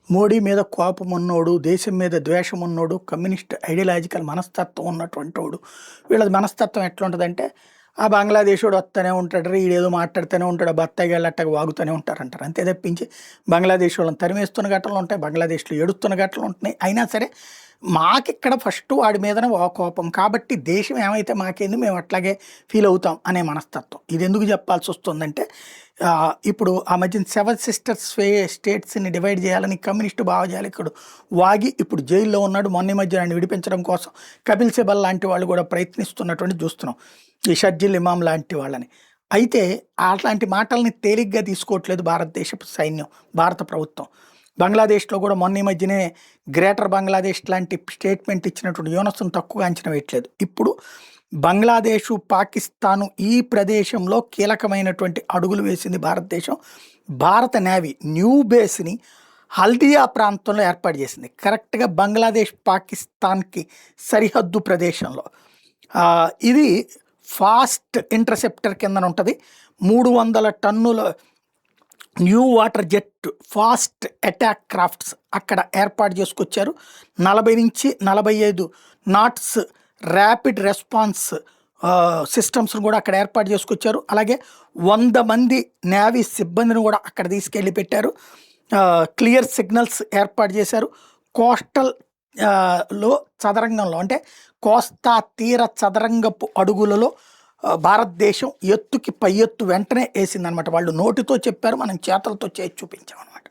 మోడీ మీద కోపం ఉన్నోడు, దేశం మీద ద్వేషం ఉన్నోడు, కమ్యూనిస్ట్ ఐడియాలజికల్ మనస్తత్వం ఉన్నటువంటోడు. వీళ్ళది మనస్తత్వం ఎట్లుంటదంటే, ఆ బంగ్లాదేశోడు వస్తూనే ఉంటాడు, ఈడేదో మాట్లాడుతూనే ఉంటాడు, బత్తాయి గళ్ళట్టగా వాగుతూనే ఉంటారంటారు. అంతే తప్పించి బంగ్లాదేశ్ వాళ్ళని తరిమేస్తున్న ఘటనలు ఉంటాయి, బంగ్లాదేశ్లో ఏడుస్తున్న ఘటనలు ఉంటున్నాయి. అయినా సరే మాకిక్కడ ఫస్ట్ వాడి మీదనే కోపం కాబట్టి దేశం ఏమైతే మాకేంది మేము అట్లాగే ఫీల్ అవుతాం అనే మనస్తత్వం. ఇది ఎందుకు చెప్పాల్సి వస్తుందంటే, ఇప్పుడు ఆ మధ్యన 7 సిస్టర్స్ స్టేట్స్ని డివైడ్ చేయాలని కమ్యూనిస్టు భావజాలికుడు వాగి ఇప్పుడు జైల్లో ఉన్నాడు. మొన్న మధ్య ఆయన విడిపించడం కోసం కపిల్ సిబల్ లాంటి వాళ్ళు కూడా ప్రయత్నిస్తున్నటువంటి చూస్తున్నాం, ఈ షర్జిల్ ఇమాం లాంటి వాళ్ళని. అయితే అట్లాంటి మాటల్ని తేలిగ్గా తీసుకోవట్లేదు భారతదేశపు సైన్యం, భారత ప్రభుత్వం. బంగ్లాదేశ్లో కూడా మొన్న మధ్యనే గ్రేటర్ బంగ్లాదేశ్ లాంటి స్టేట్మెంట్ ఇచ్చినటువంటి యూనస్ను తక్కువగా అంచనా వేయట్లేదు. ఇప్పుడు బంగ్లాదేశు, పాకిస్తాను ఈ ప్రదేశంలో కీలకమైనటువంటి అడుగులు వేసింది భారతదేశం. భారత నేవీ న్యూ బేస్ని హల్దియా ప్రాంతంలో ఏర్పాటు చేసింది, కరెక్ట్గా బంగ్లాదేశ్ పాకిస్తాన్కి సరిహద్దు ప్రదేశంలో. ఇది ఫాస్ట్ ఇంటర్సెప్టర్ కింద ఉంటుంది. 300 టన్నుల new water jet fast attack crafts అక్కడ ఏర్పాటు చేసుకొచ్చారు. 40 నుంచి 45 నాట్స్ ర్యాపిడ్ రెస్పాన్స్ సిస్టమ్స్ను కూడా అక్కడ ఏర్పాటు చేసుకొచ్చారు. అలాగే 100 మంది నేవీ సిబ్బందిని కూడా అక్కడ తీసుకెళ్ళి పెట్టారు. క్లియర్ సిగ్నల్స్ ఏర్పాటు చేశారు. కోస్టల్ లో చదరంగంలో అంటే కోస్తా తీర చదరంగపు అడుగులలో భారతదేశం ఎత్తుకి పై ఎత్తు వెంటనే వేసిందనమాట. వాళ్ళు నోటితో చెప్పారు, మనం చేతలతో చేసి చూపించాం అనమాట.